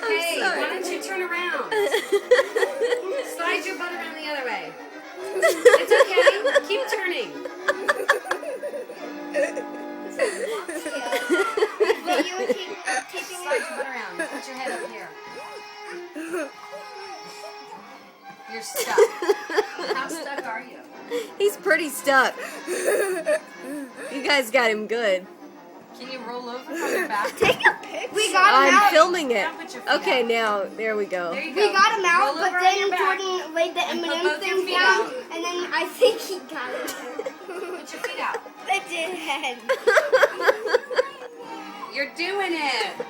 Hey, why don't you turn around? Slide your butt around the other way. It's okay. Keep turning. But you were taping Slide your butt around. Put your head up here. You're stuck. How stuck are you? He's pretty stuck. You guys got him good. Can you roll over from your back? Take a picture. We got him I'm out. filming it. Now put your feet Okay, out. now, there we go. There you We go. got him out, Roll but over on then your back. Jordan laid the And put M&M both your thing feet down, out. and then I think he got it. Put your feet out. I did. You're doing it.